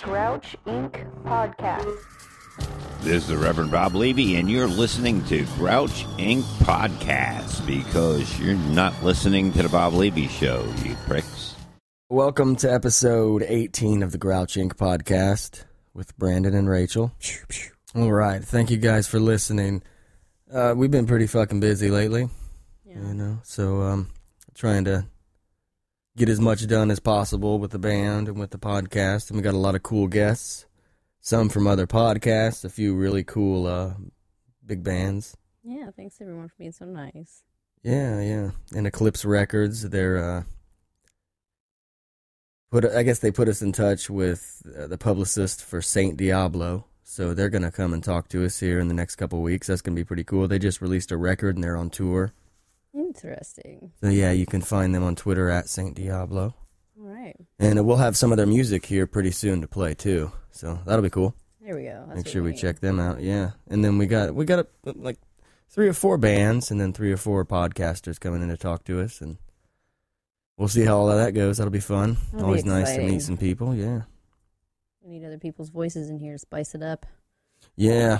Grouch Inc. podcast. This is the Reverend Bob Levy, and you're listening to Grouch Inc. podcast because you're not listening to the Bob Levy Show, you pricks. Welcome to episode 18 of the Grouch Inc. podcast with Brandon and Rachel. All right, thank you guys for listening. We've been pretty fucking busy lately, so trying to get as much done as possible with the band and with the podcast, and we got a lot of cool guests, some from other podcasts, a few really cool big bands. Yeah, thanks everyone for being so nice. Yeah, and Eclipse Records, they're I guess they put us in touch with the publicist for Saint Diablo, so they're going to come and talk to us here in the next couple of weeks. That's going to be pretty cool. They just released a record, and they're on tour. Interesting. So, yeah, you can find them on Twitter at Saint Diablo. All right. And we'll have some of their music here pretty soon to play, too. So, that'll be cool. There we go. That's Make sure we check them out, yeah. And then we got like 3 or 4 bands and then 3 or 4 podcasters coming in to talk to us, and we'll see how all of that goes. That'll be fun. That'll Always be nice to exciting. meet some people, yeah. We need other people's voices in here to spice it up. Yeah.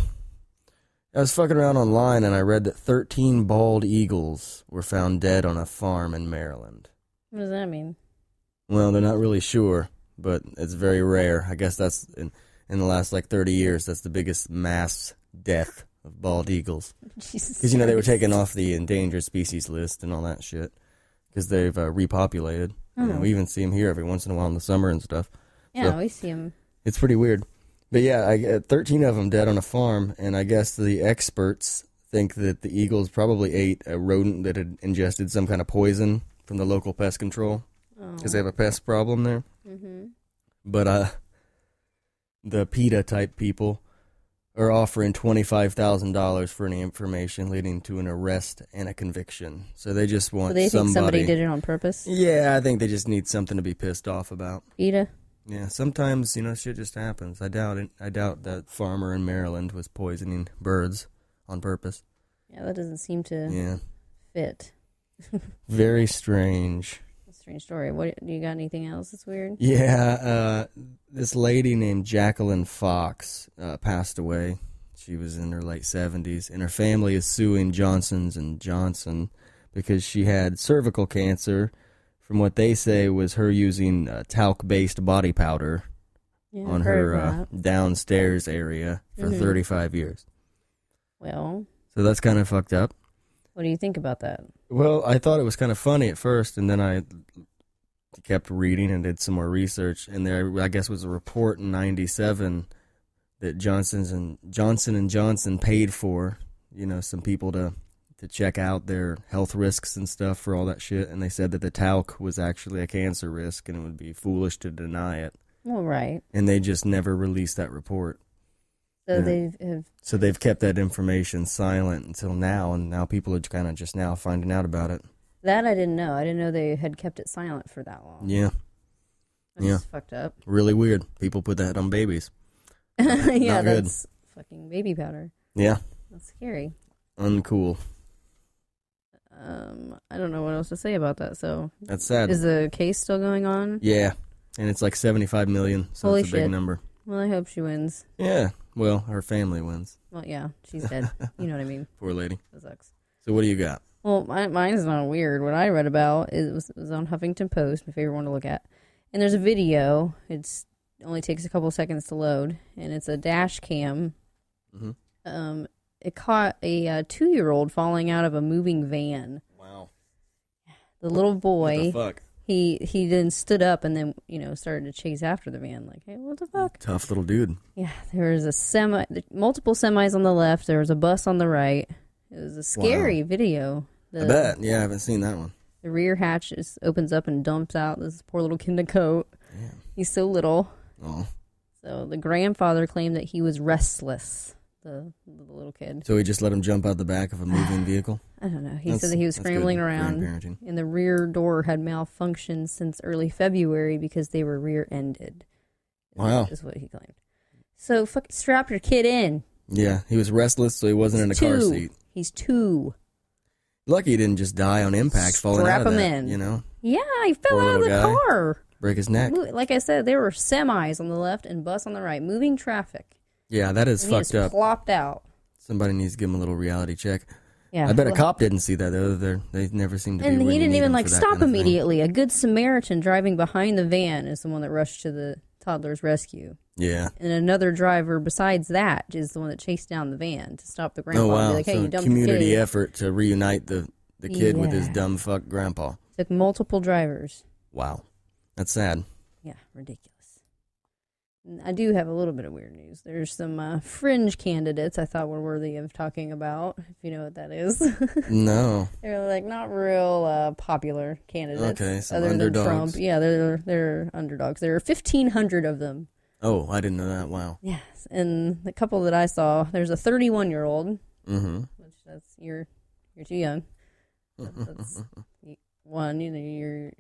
I was fucking around online and I read that 13 bald eagles were found dead on a farm in Maryland. What does that mean? Well, they're not really sure, but it's very rare. I guess that's in the last 30 years, that's the biggest mass death of bald eagles. Jesus. Because, they were taken off the endangered species list and all that shit. Because they've repopulated. Oh. We even see them here every once in a while in the summer and stuff. Yeah, So, we see them. it's pretty weird. But yeah, I get 13 of them dead on a farm, and I guess the experts think that the eagles probably ate a rodent that had ingested some kind of poison from the local pest control, because they have a pest problem there. Mm-hmm. But the PETA-type people are offering $25,000 for any information leading to an arrest and a conviction. So they just want So they think somebody did it on purpose? Yeah, I think they just need something to be pissed off about. PETA? Yeah, sometimes, shit just happens. I doubt it. I doubt that farmer in Maryland was poisoning birds on purpose. Yeah, that doesn't seem to fit. Very strange. That's a strange story. What, do you got anything else that's weird? Yeah, this lady named Jacqueline Fox passed away. She was in her late 70s, and her family is suing Johnson's & Johnson because she had cervical cancer from what they say was her using talc-based body powder on her downstairs area for 35 years. Well, so that's kind of fucked up. what do you think about that? Well, I thought it was kind of funny at first, and then I kept reading and did some more research, and there, I guess, was a report in '97 that Johnson & Johnson paid for, some people to check out their health risks and stuff for all that shit, and they said that the talc was actually a cancer risk, and it would be foolish to deny it. Well, right. And they just never released that report. So they've kept that information silent until now, and now people are kind of just now finding out about it. That I didn't know. I didn't know they had kept it silent for that long. Yeah. That's fucked up. Really weird. People put that on babies. Yeah, Not good. that's fucking baby powder. Yeah. That's scary. Uncool. I don't know what else to say about that. So That's sad. is the case still going on? Yeah. And it's like 75 million, so Holy it's a big shit. number. Well, I hope she wins. Yeah. Well, her family wins. Well, yeah, she's dead. You know what I mean? Poor lady. That sucks. So what do you got? Well, mine's not weird. What I read about was on Huffington Post, my favorite one to look at. And there's a video. It only takes a couple seconds to load, and it's a dash cam. Mm-hmm. It caught a 2-year-old falling out of a moving van. Wow. The little boy, What the fuck? he then stood up and then, started to chase after the van. Like, hey, what the fuck? Tough little dude. Yeah, there was multiple semis on the left. There was a bus on the right. It was a scary video. I bet. Yeah, I haven't seen that one. The rear hatch opens up and dumps out this poor little kindercoat. Damn. He's so little. Oh. So the grandfather claimed that he was restless, the little kid. So he just let him jump out the back of a moving vehicle? I don't know. He said that he was That's scrambling good around, grandparenting. and the rear door had malfunctioned since early February because they were rear-ended. Wow. Is what he claimed. So strap your kid in. Yeah, he was restless, so he wasn't in a car seat. He's 2. Lucky he didn't just die on impact falling out of that, Strap him in. you know? Yeah, he fell Poor out of the little guy. car. break his neck. Like I said, there were semis on the left and bus on the right, moving traffic. Yeah, that is And he fucked just up. plopped out. Somebody needs to give him a little reality check. Yeah, I bet a cop didn't see that, though. They never seem to be And where he you didn't need even them like for that stop kind of thing. immediately. A good Samaritan driving behind the van is the one that rushed to the toddler's rescue. Yeah. And another driver besides that is the one that chased down the van to stop the grandpa. Oh, And wow. be like, hey, So you dumped community your kid. effort to reunite the kid with his Yeah. dumb fuck grandpa. Took multiple drivers. Wow. That's sad. Yeah, ridiculous. I do have a little bit of weird news. There's some fringe candidates I thought were worthy of talking about, if you know what that is. No. They're like not real popular candidates. Okay, some other underdogs. than Trump. Yeah, they're underdogs. There are 1,500 of them. Oh, I didn't know that. Wow. Yes, and the couple that I saw, there's a 31-year-old, Mm-hmm. which you're too young. That's one. You're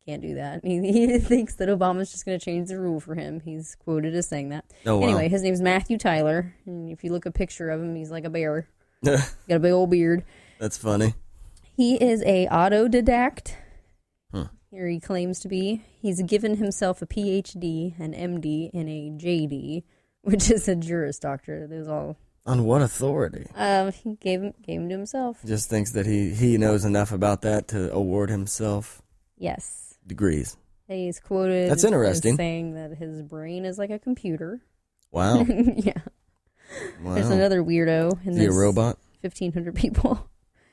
can't do that. He thinks that Obama's just going to change the rule for him. He's quoted as saying that. Oh, wow. Anyway, his name's Matthew Tyler, and if you look a picture of him, he's like a bear. Got a big old beard. That's funny. He is a autodidact. Huh. Here he claims to be. He's given himself a PhD, an MD, and a JD, which is a Juris Doctorate. It was all. On what authority? He gave him to himself. Just thinks that he knows enough about that to award himself Yes. degrees. He's quoted That's interesting. as saying that his brain is like a computer. Wow. Yeah. Wow. There's another weirdo in Is he a this robot? 1,500 people.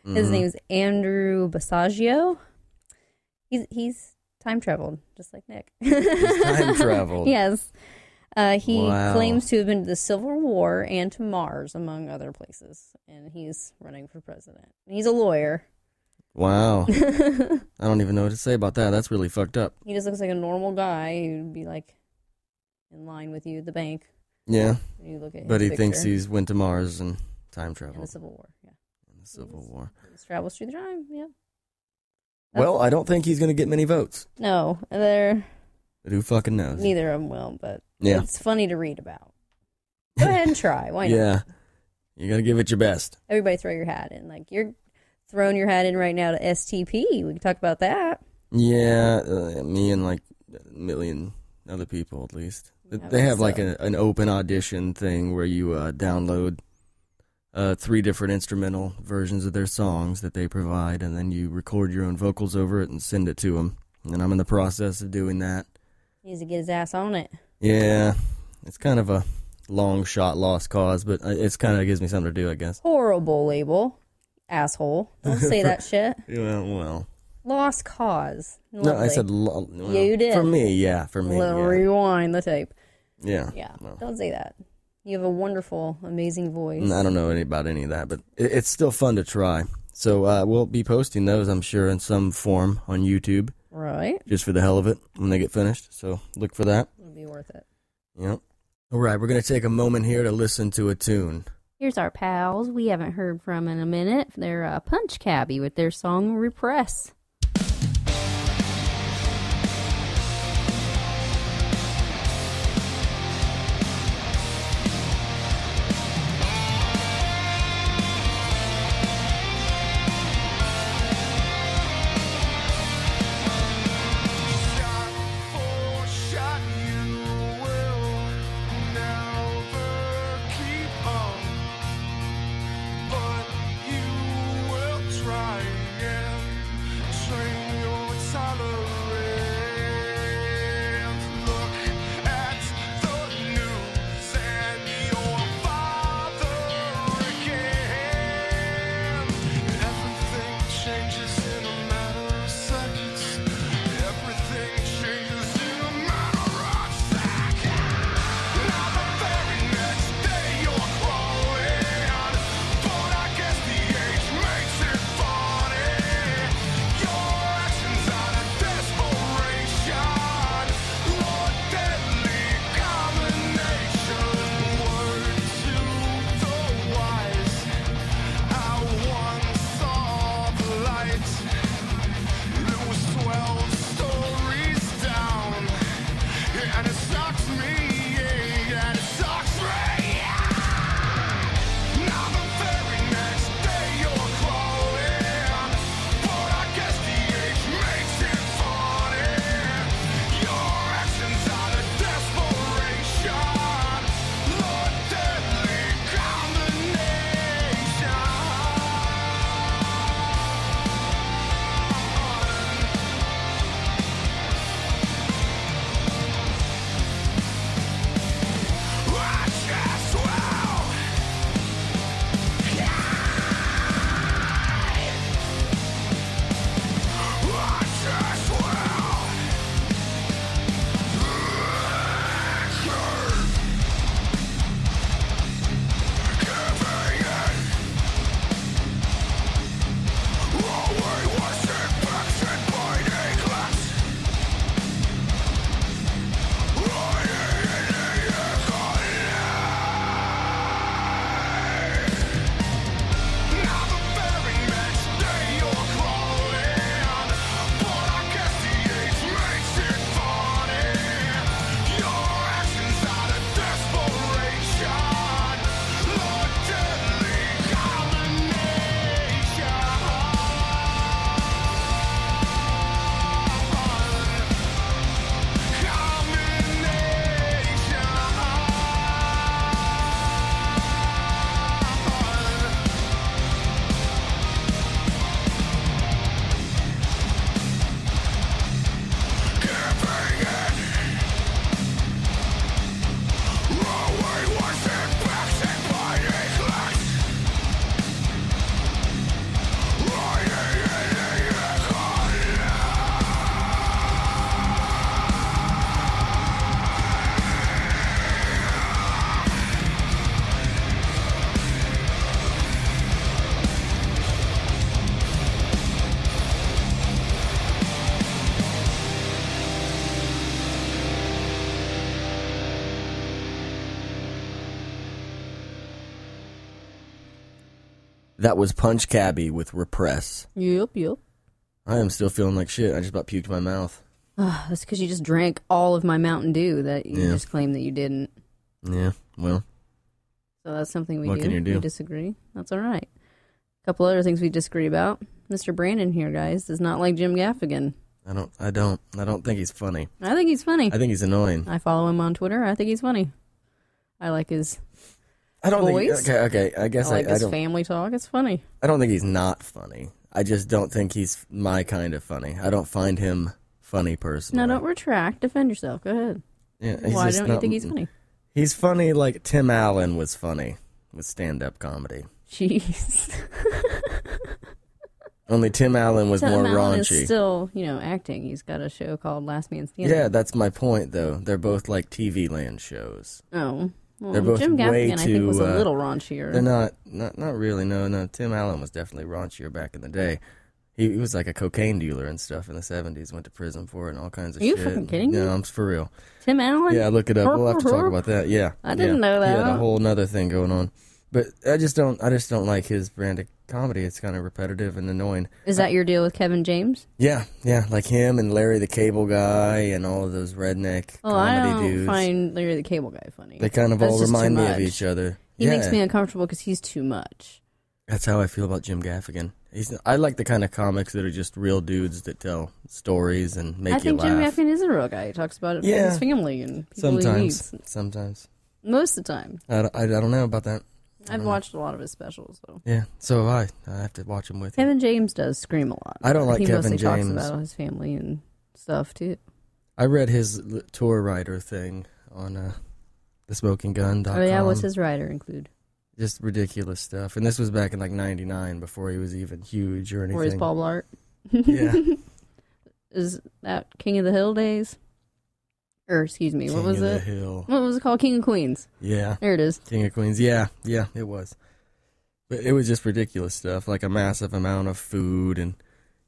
His name's Andrew Basaggio. He's time traveled, just like Nick. He's time traveled. Yes. He Wow. claims to have been to the Civil War and to Mars, among other places. And he's running for president. He's a lawyer. Wow. I don't even know what to say about that. That's really fucked up. He just looks like a normal guy who'd be like in line with you at the bank. Yeah. When you look at But his he thinks picture. he's went to Mars and time in traveled the Civil War. Yeah. in the Civil War. He travels through the time. Yeah. Well, I don't think he's going to get many votes. No, But who fucking knows? neither of them will, but Yeah. it's funny to read about. Go ahead and try. Why not? Yeah. You got to give it your best. Everybody throw your hat in. Like, you're throwing your hat in right now to STP. We can talk about that. Yeah. Me and like a million other people at least. Yeah, They have like so- an open audition thing where you download 3 different instrumental versions of their songs that they provide, and then you record your own vocals over it and send it to them. And I'm in the process of doing that. He needs to get his ass on it. Yeah, it's kind of a long shot, lost cause, but it's kind of gives me something to do, I guess. Horrible label. Asshole. Don't say that shit. Yeah, well. Lost cause. No, I Lovely. said well, You did. For me, yeah, for me. Let Yeah. rewind the tape. Yeah. Yeah. Well, Don't say that. You have a wonderful, amazing voice. I don't know about any of that, but it's still fun to try. So we'll be posting those, I'm sure, in some form on YouTube, Right. just for the hell of it, when they get finished. So look for that. It'll be worth it. Yep. All right, we're going to take a moment here to listen to a tune. Here's our pals we haven't heard from in a minute. They're Punch Cabbie with their song Repress. Shot for shot, you will never keep up, but you will try again. That was Punch Cabbie with Repress. Yep. I am still feeling like shit. I just about puked my mouth. That's because you just drank all of my Mountain Dew that you just claimed that you didn't. Yeah, well. So that's something we What do. can you do? We disagree. That's all right. A couple other things we disagree about. Mr. Brandon here, guys, does not like Jim Gaffigan. I don't think he's funny. I think he's funny. I think he's annoying. I follow him on Twitter. I think he's funny. I like his voice. Think, okay. I guess I like his don't. family talk. It's funny. I don't think he's not funny. I just don't think he's my kind of funny. I don't find him funny personally. No, don't retract. Defend yourself. Go ahead. Yeah, Why don't you think he's funny? He's funny like Tim Allen was funny with stand-up comedy. Jeez. Only Tim Allen was more Allen raunchy. Is still, acting. He's got a show called Last Man Standing. Yeah, that's my point, though. They're both like TV land shows. Oh. Well, They're both Jim way Gaffigan, I think, was too, a little raunchier. They're not really. No. Tim Allen was definitely raunchier back in the day. He was like a cocaine dealer and stuff in the 70s. Went to prison for it and all kinds of shit. Are you fucking kidding me? No, I'm for real. Tim Allen? Yeah, look it up. We'll have to talk about that. Yeah, I didn't know that. He had a whole nother thing going on. But I just don't like his brand of comedy. It's kind of repetitive and annoying. Is that your deal with Kevin James? Yeah, like him and Larry the Cable Guy and all of those redneck comedy dudes. I don't find Larry the Cable Guy funny. They kind of all remind me of each other. He makes me uncomfortable because he's too much. That's how I feel about Jim Gaffigan. I like the kind of comics that are just real dudes that tell stories and make you laugh. I think Jim Gaffigan is a real guy. He talks about it with his family and people he meets. Sometimes. Most of the time. I don't know about that. I've watched a lot of his specials, though. Yeah, so have I. I have to watch them with Kevin James does scream a lot. I don't like Kevin James. He mostly James. talks about his family and stuff, too. I read his tour writer thing on thesmokinggun.com. Oh, yeah? What's his writer include? Just ridiculous stuff. And this was back in, like, 99, before he was even huge or anything. Or his Paul Blart? Yeah. Is that King of the Hill days? Or, excuse me, what was it? King of the Hill. What was it called? King of Queens. Yeah. There it is. King of Queens. Yeah, it was. But it was just ridiculous stuff, like a massive amount of food, and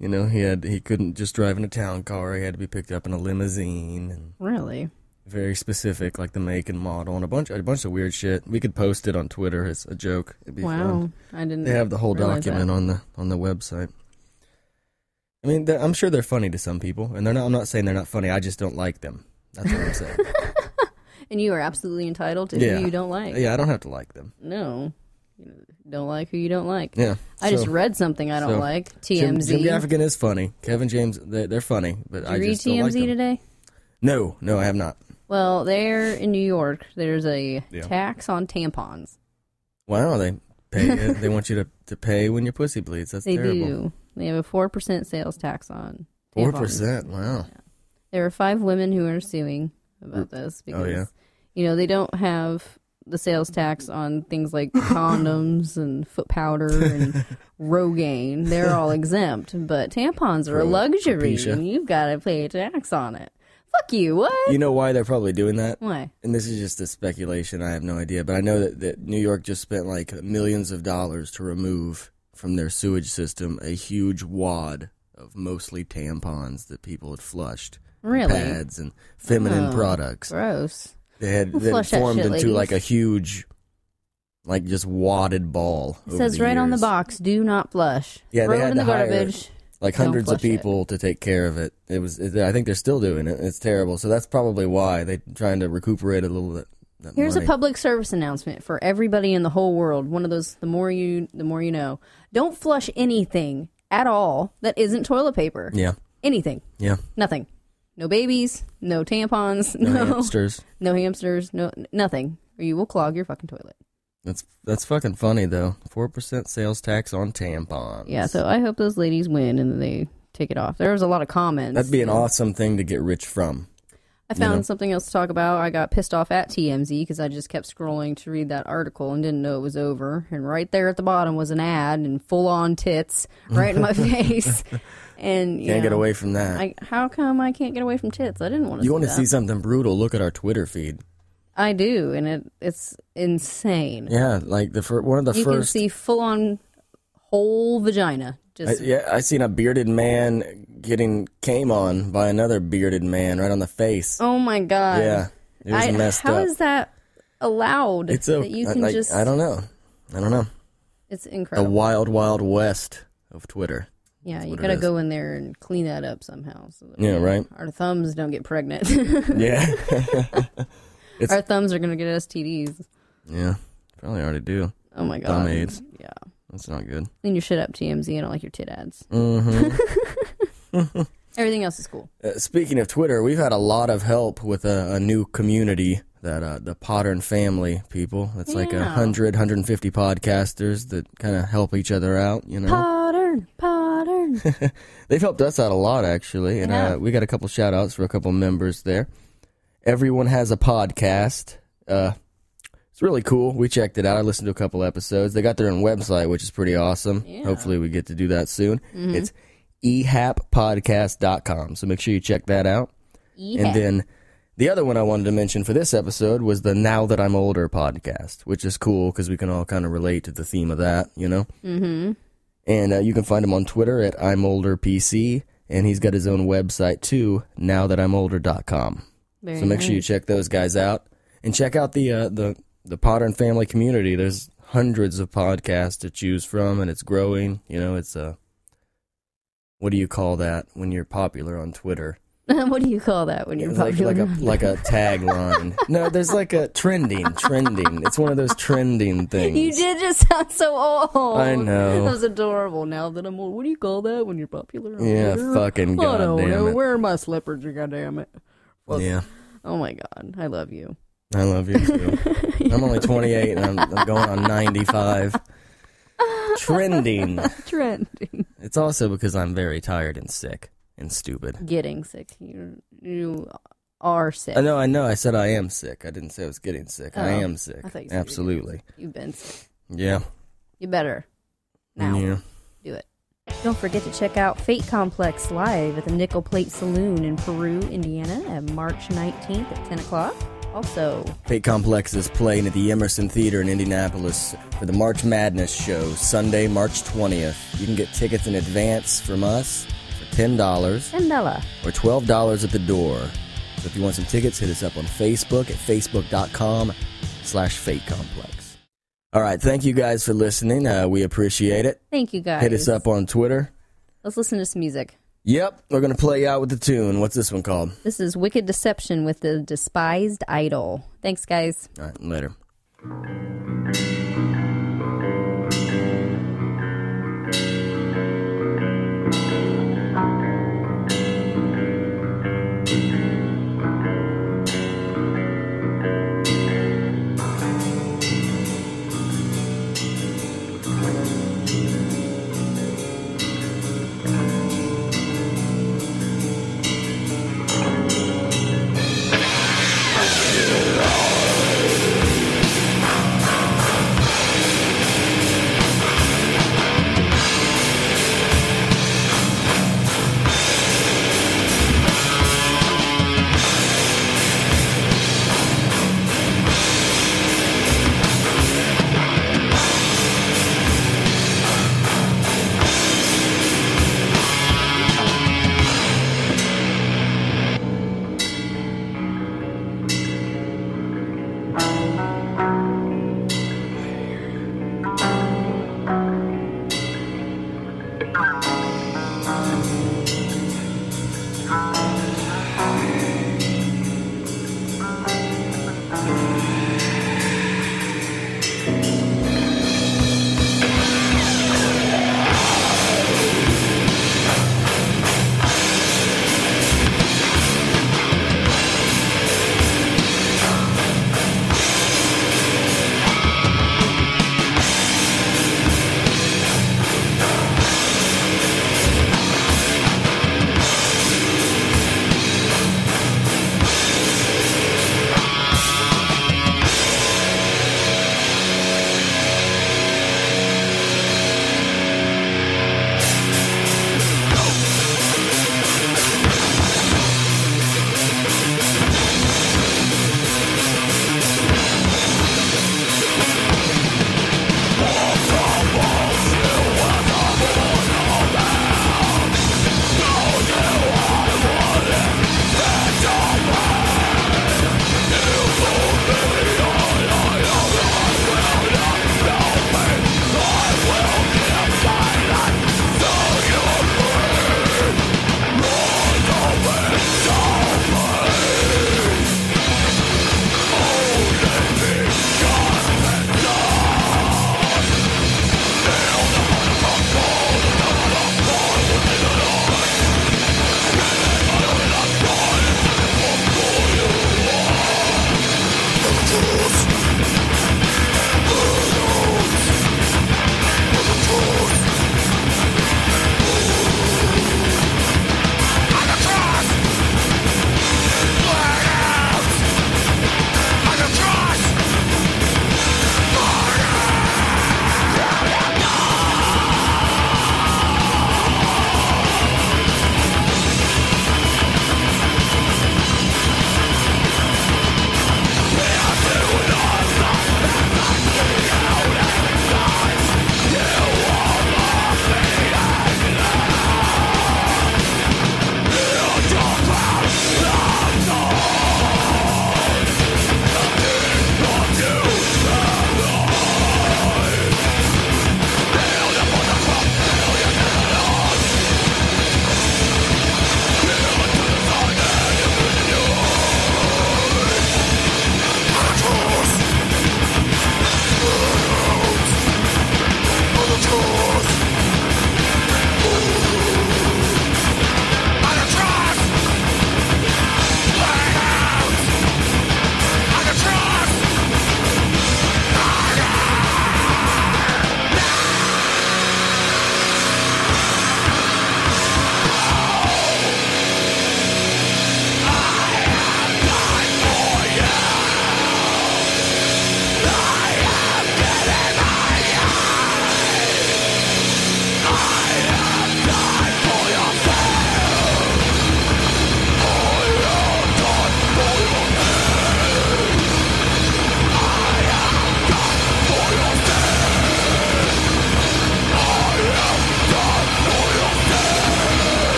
he couldn't just drive in a town car. He had to be picked up in a limousine. And really? Very specific, like the make and model, and a bunch of weird shit. We could post it on Twitter as a joke. It'd be fun. I didn't. They have the whole document on the website. I mean, I'm sure they're funny to some people, and I'm not saying they're not funny. I just don't like them. That's what I'm saying. And you are absolutely entitled to who you don't like. Yeah, I don't have to like them. No. You don't like who you don't like. Yeah. I just read something I don't like. TMZ. Jim Gaffigan is funny. Kevin James, they're funny. But Did you read TMZ today? No, I have not. Well, there in New York, there's a tax on tampons. Wow, they pay. They want you to pay when your pussy bleeds. That's terrible. They do. They have a 4% sales tax on tampons. 4%? Wow. Yeah. There are 5 women who are suing about this because, they don't have the sales tax on things like condoms and foot powder and Rogaine. They're all exempt, but tampons are a luxury, and you've got to pay a tax on it. Fuck you, what? You know why they're probably doing that? Why? And this is just a speculation, I have no idea, but I know that New York just spent like millions of dollars to remove from their sewage system a huge wad of mostly tampons that people had flushed. Really? Pads and feminine products. Gross. They had formed into ladies. like a huge, like just wadded ball. It says right on the box, "Do not flush." Yeah, Throw they had it in to the hire garbage. like hundreds of people to take care of it. I think they're still doing it. It's terrible. So that's probably why they're trying to recuperate a little bit. Here's a public service announcement for everybody in the whole world. One of those, the more you know. Don't flush anything at all that isn't toilet paper. Yeah. Anything. Yeah. Nothing. No babies, no tampons, no hamsters. No hamsters, no nothing. Or you will clog your fucking toilet. That's fucking funny though. 4% sales tax on tampons. Yeah, so I hope those ladies win and they take it off. There was a lot of comments. That'd be an awesome thing to get rich from. I found something else to talk about. I got pissed off at TMZ because I just kept scrolling to read that article and didn't know it was over. And right there at the bottom was an ad and full-on tits right in my face. And can't get away from that. How come I can't get away from tits? I didn't want to. You want to see something brutal? Look at our Twitter feed. I do, and it's insane. Yeah, like one of the you first. You can see full-on whole vagina. I seen a bearded man getting came on by another bearded man right on the face. Oh my god! Yeah, it was messed up. How is that allowed? It's that you can just. I don't know. It's the incredible. wild, wild west of Twitter. Yeah, you what it gotta is. go in there and clean that up somehow. So that Yeah, right. our thumbs don't get pregnant. Yeah. Our thumbs are gonna get STDs. Yeah, probably already do. Oh my god. Thumb AIDS. Yeah. That's not good. Clean your shit up, TMZ. I don't like your tit ads. Mm-hmm. Everything else is cool. Speaking of Twitter, we've had a lot of help with a new community that the Pottern family people. It's like 150 podcasters that kind of help each other out, you know. Pottern. They've helped us out a lot, actually, and we got a couple shout-outs for a couple members there. Everyone Has a Podcast. It's really cool. We checked it out. I listened to a couple episodes. They got their own website, which is pretty awesome. Yeah. Hopefully we get to do that soon. Mm-hmm. It's ehappodcast.com, so make sure you check that out. And then the other one I wanted to mention for this episode was the Now That I'm Older podcast, which is cool because we can all kind of relate to the theme of that, you know? Mm-hmm. And you can find him on Twitter at I'mOlderPC, and he's got his own website too, nowthatimolder.com. So make sure you check those guys out. And check out the Pottern family community. There's hundreds of podcasts to choose from, and it's growing. You know, it's what do you call that when you're popular on Twitter? What do you call that when you're popular? Like a tagline. No, there's like a trending. It's one of those trending things. You did just sound so old. I know. That was adorable. Now that I'm old, what do you call that when you're popular? Yeah, fucking I don't goddamn know. it. Where are my slippers? You goddamn it. Well, Yeah. Oh my god, I love you. I love you too. I'm only 28 and I'm going on 95. Trending. It's also because I'm very tired and sick and stupid. Getting sick. You are sick. I know. I said I am sick. I didn't say I was getting sick. I am sick. I thought you said Absolutely. You've been sick. Yeah. You better. Now. Yeah. Do it. Don't forget to check out Fate Complex live at the Nickel Plate Saloon in Peru, Indiana at March 19th at 10 o'clock. Also, Fate Complex is playing at the Emerson Theater in Indianapolis for the March Madness show, Sunday, March 20th. You can get tickets in advance from us for $10 or $12 at the door. So if you want some tickets, hit us up on Facebook at facebook.com/FateComplex. All right, thank you guys for listening. We appreciate it. Thank you guys. Hit us up on Twitter. Let's listen to some music. Yep, we're going to play you out with the tune. What's this one called? This is Wicked Deception with the Despised Idol. Thanks, guys. All right, later.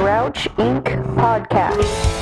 Grouch Inc. podcast.